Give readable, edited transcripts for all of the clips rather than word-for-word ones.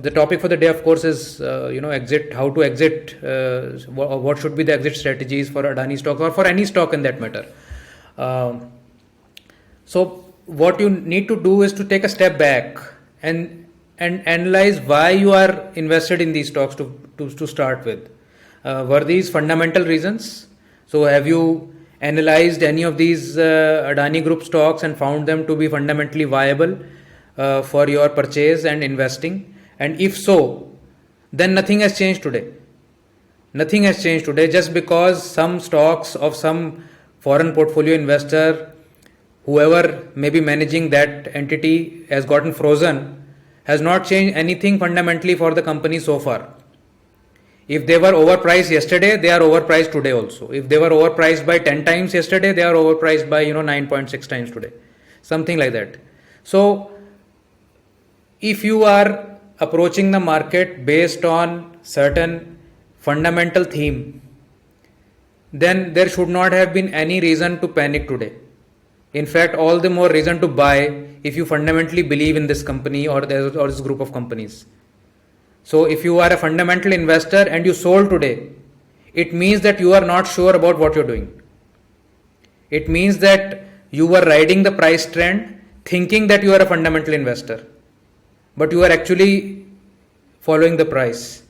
The topic for the day, of course, is exit. How to exit? What should be the exit strategies for Adani stock or for any stock in that matter? So what you need to do is to take a step back and analyze why you are invested in these stocks to start with. Were these fundamental reasons? So have you analyzed any of these Adani Group stocks and found them to be fundamentally viable for your purchase and investing? And if so, then nothing has changed today. Nothing has changed today just because some stocks of some foreign portfolio investor, whoever may be managing that entity, has gotten frozen, has not changed anything fundamentally for the company so far. If they were overpriced yesterday, they are overpriced today also. If they were overpriced by 10 times yesterday, they are overpriced by 9.6 times today. Something like that. So if you are approaching the market based on certain fundamental theme, then there should not have been any reason to panic today. In fact, all the more reason to buy if you fundamentally believe in this company or this group of companies. So if you are a fundamental investor and you sold today, it means that you are not sure about what you're doing. It means that you were riding the price trend thinking that you are a fundamental investor, but you are actually following the price.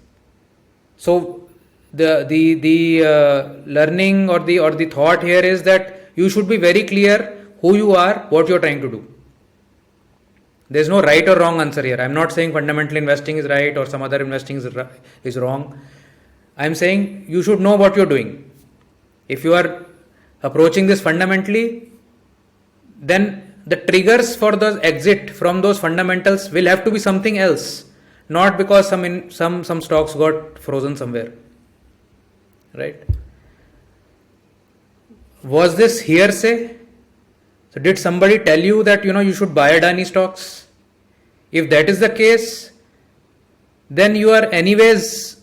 So the learning or the thought here is that you should be very clear who you are, what you are trying to do. There is no right or wrong answer here. I am not saying fundamental investing is right or some other investing is wrong. I am saying you should know what you are doing. If you are approaching this fundamentally, then the triggers for the exit from those fundamentals will have to be something else, not because some stocks got frozen somewhere, right? Was this hearsay? So did somebody tell you that you should buy Adani stocks? If that is the case, then you are anyways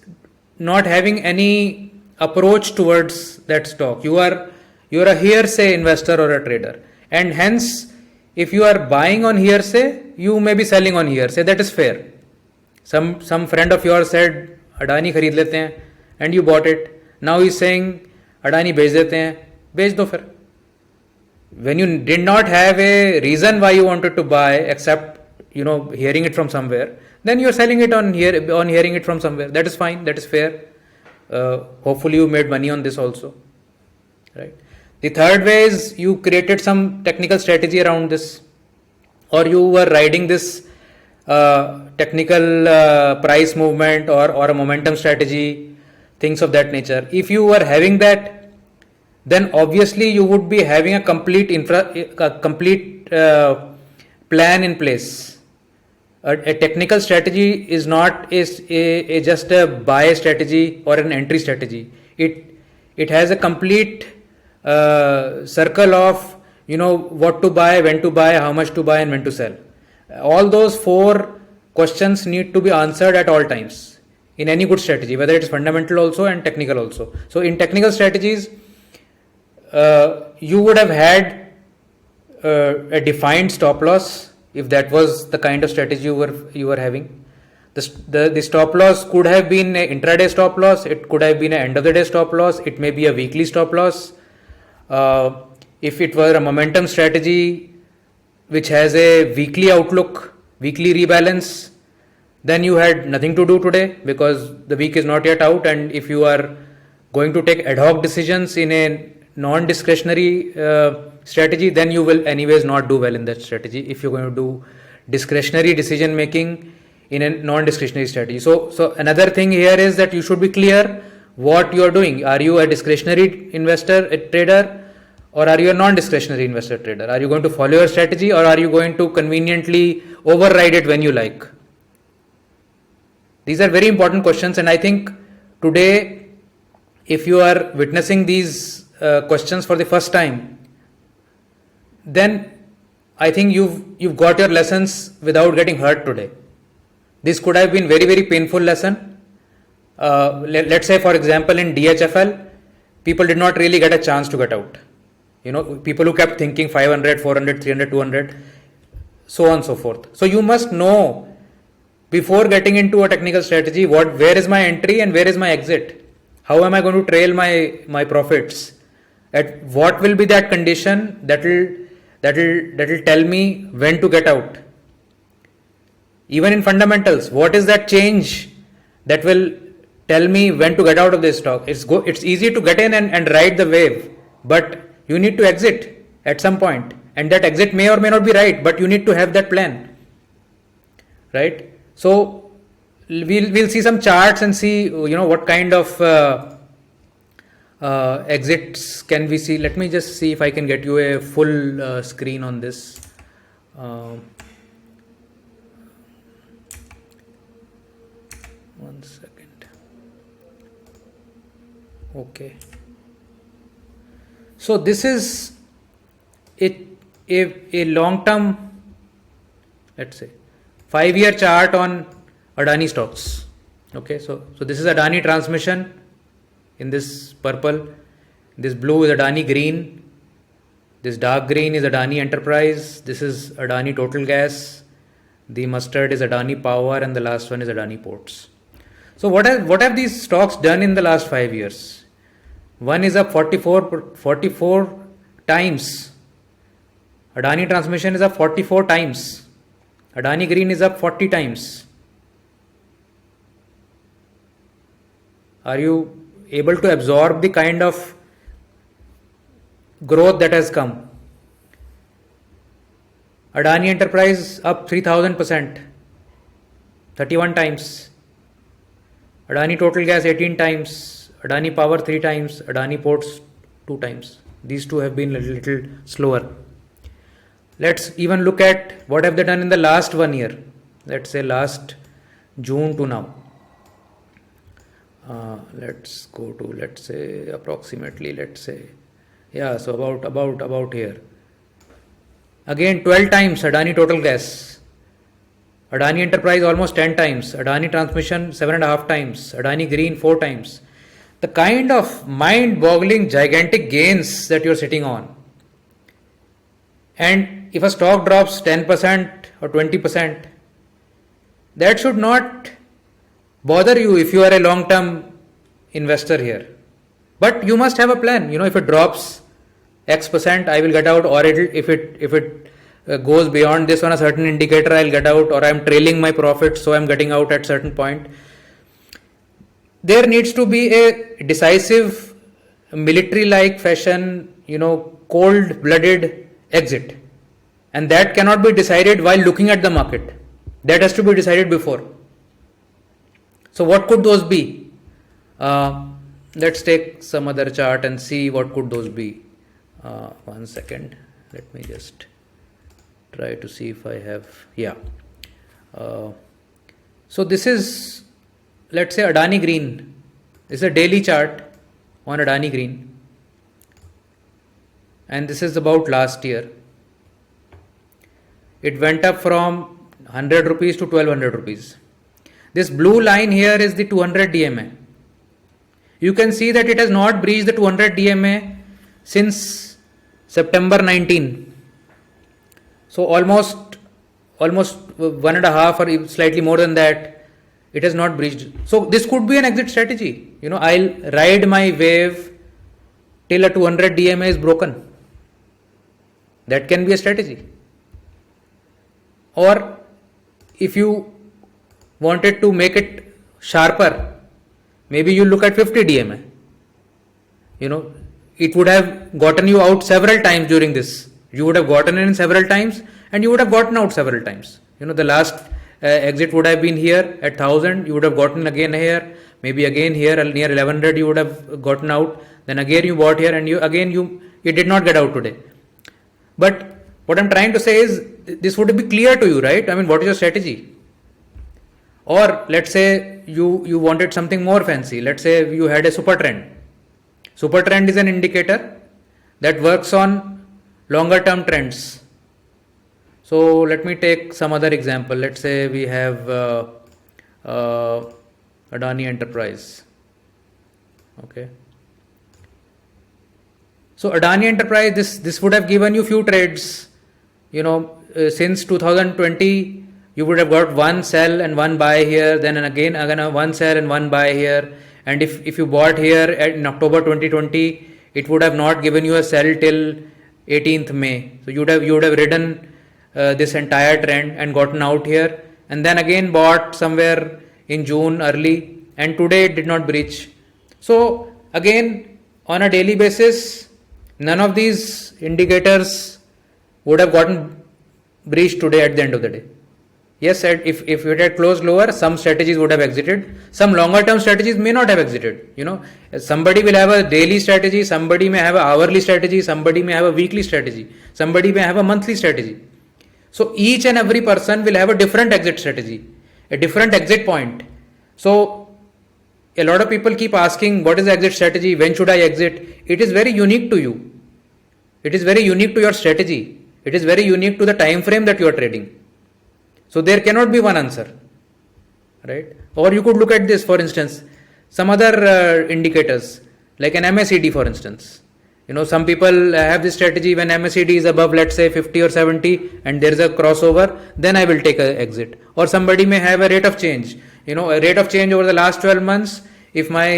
not having any approach towards that stock. You are a hearsay investor or a trader, and hence if you are buying on hearsay, you may be selling on hearsay. That is fair. Some friend of yours said Adani खरीद लेते हैं and you bought it. Now he is saying Adani बेच देते हैं. बेच दो फिर. When you did not have a reason why you wanted to buy except hearing it from somewhere, then you are selling it on hearing it from somewhere. That is fine. That is fair. Hopefully you made money on this also, right? The third way is you created some technical strategy around this, or you were riding this technical price movement or a momentum strategy, things of that nature. If you were having that, then obviously you would be having a complete plan in place. A technical strategy is not just a buy strategy or an entry strategy. It has a complete circle of what to buy, when to buy, how much to buy, and when to sell. All those 4 questions need to be answered at all times in any good strategy, whether it is fundamental also and technical also. So in technical strategies, you would have had a defined stop loss if that was the kind of strategy you were having. The stop loss could have been an intraday stop loss. It could have been an end of the day stop loss. It may be a weekly stop loss. If it were a momentum strategy which has a weekly outlook, weekly rebalance, then you had nothing to do today because the week is not yet out. And if you are going to take ad hoc decisions in a non-discretionary strategy, then you will anyways not do well in that strategy if you're going to do discretionary decision making in a non-discretionary strategy. So another thing here is that you should be clear what you are doing. Are you a discretionary investor, a trader, or are you a non-discretionary investor, trader? Are you going to follow your strategy, or are you going to conveniently override it when you like? These are very important questions, and I think today, if you are witnessing these questions for the first time, then I think you've got your lessons without getting hurt today. This could have been very, very painful lesson. Let's say, for example, in DHFL, people did not really get a chance to get out. People who kept thinking 500, 400, 300, 200, so on and so forth. So you must know before getting into a technical strategy, where is my entry and where is my exit? How am I going to trail my profits? At what will be that condition that'll tell me when to get out? Even in fundamentals, what is that change that will tell me when to get out of this stock? It's easy to get in and ride the wave, but you need to exit at some point, and that exit may or may not be right, but you need to have that plan, right? So we'll see some charts and see what kind of exits can we see. Let me just see if I can get you a full screen on this. One second. Okay. So this is a long-term, let's say, 5-year chart on Adani stocks. Okay, so this is Adani Transmission in this purple. This blue is Adani Green. This dark green is Adani Enterprise. This is Adani Total Gas. The mustard is Adani Power, and the last one is Adani Ports. So what have these stocks done in the last 5 years? One is up 44 times. Adani Transmission is up 44 times. Adani Green is up 40 times. Are you able to absorb the kind of growth that has come? Adani Enterprise up 3000%, 31 times. Adani Total Gas 18 times. Adani Power 3 times. Adani Ports 2 times. These two have been a little slower. Let's even look at what have they done in the last 1 year. Let's say last June to now. Let's go to, let's say, approximately, so about here. Again 12 times Adani Total Gas. Adani Enterprise almost 10 times. Adani Transmission 7.5 times. Adani Green 4 times. The kind of mind-boggling gigantic gains that you're sitting on. And if a stock drops 10% or 20%, that should not bother you if you are a long-term investor here. But you must have a plan. If it drops X%, I will get out, or if it goes beyond this on a certain indicator, I'll get out, or I'm trailing my profits, so I'm getting out at certain point. There needs to be a decisive, military-like fashion, cold-blooded exit. And that cannot be decided while looking at the market. That has to be decided before. So what could those be? Let's take some other chart and see what could those be. 1 second. Let me just try to see if I have. So this is, let's say, Adani Green. This is a daily chart on Adani Green. And this is about last year. It went up from 100 rupees to 1200 rupees. This blue line here is the 200 DMA. You can see that it has not breached the 200 DMA since September 19. So almost 1.5 or slightly more than that, it has not breached. So this could be an exit strategy. I'll ride my wave till a 200 DMA is broken. That can be a strategy. Or if you wanted to make it sharper, maybe you look at 50 DMA. It would have gotten you out several times during this. You would have gotten in several times and you would have gotten out several times. The last exit would have been here at 1000. You would have gotten again here, maybe again here near 1100 you would have gotten out. Then again you bought here and you did not get out today. But what I'm trying to say is this would be clear to you, right? What is your strategy? Or let's say you wanted something more fancy. Let's say you had a super trend. Super trend is an indicator that works on longer term trends. So let me take some other example. Let's say we have Adani Enterprise. Okay. So Adani Enterprise, this would have given you few trades. Since 2020, you would have got one sell and one buy here, then and again one sell and one buy here. And if you bought here in October 2020, it would have not given you a sell till 18th May. So you would have ridden this entire trend and gotten out here, and then again bought somewhere in June early, and today it did not breach. So again, on a daily basis, none of these indicators would have gotten breached today at the end of the day. Yes, if it had closed lower, some strategies would have exited. Some longer term strategies may not have exited. Somebody will have a daily strategy, somebody may have an hourly strategy, somebody may have a weekly strategy, somebody may have a monthly strategy. So each and every person will have a different exit strategy, a different exit point. So a lot of people keep asking, what is the exit strategy? When should I exit? It is very unique to you. It is very unique to your strategy. It is very unique to the time frame that you are trading. So there cannot be one answer, right? Or you could look at this, for instance, some other indicators like an MACD, for instance. Some people have this strategy: when MACD is above, let's say 50 or 70, and there is a crossover, then I will take an exit. Or somebody may have a rate of change. A rate of change over the last 12 months. If my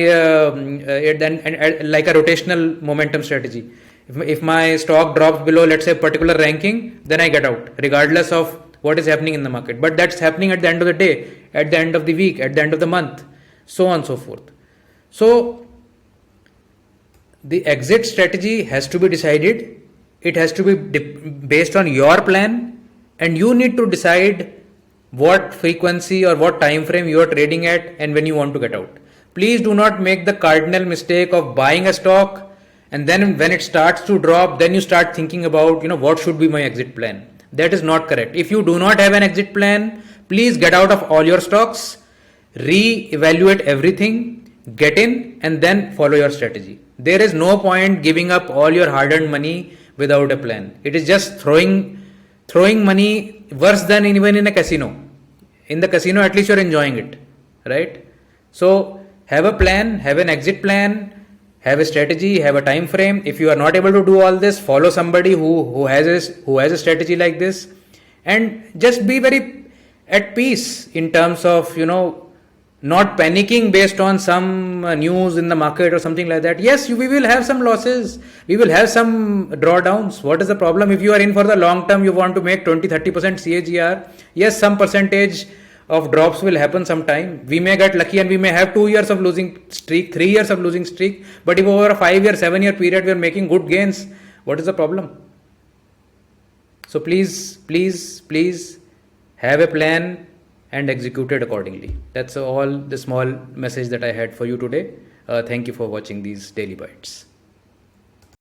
like a rotational momentum strategy, if my stock drops below, let's say, particular ranking, then I get out, regardless of what is happening in the market. But that's happening at the end of the day, at the end of the week, at the end of the month, so on and so forth. So the exit strategy has to be decided. It has to be based on your plan, and you need to decide what frequency or what time frame you are trading at and when you want to get out. Please do not make the cardinal mistake of buying a stock, and then when it starts to drop, then you start thinking about, what should be my exit plan. That is not correct. If you do not have an exit plan, please get out of all your stocks, re-evaluate everything, get in, and then follow your strategy. There is no point giving up all your hard-earned money without a plan. It is just throwing money, worse than even in a casino. In the casino, at least you're enjoying it, right? So have a plan, have an exit plan, have a strategy, have a time frame. If you are not able to do all this, follow somebody who has a strategy like this, and just be very at peace in terms of not panicking based on some news in the market or something like that. Yes, we will have some losses, we will have some drawdowns. What is the problem? If you are in for the long term, you want to make 20-30% CAGR, yes, some percentage of drops will happen sometime. We may get lucky and we may have 2 years of losing streak, 3 years of losing streak. But if over a 5-year, 7-year period we are making good gains, what is the problem? So please have a plan and execute it accordingly. That's all the small message that I had for you today. Thank you for watching these Daily Bites.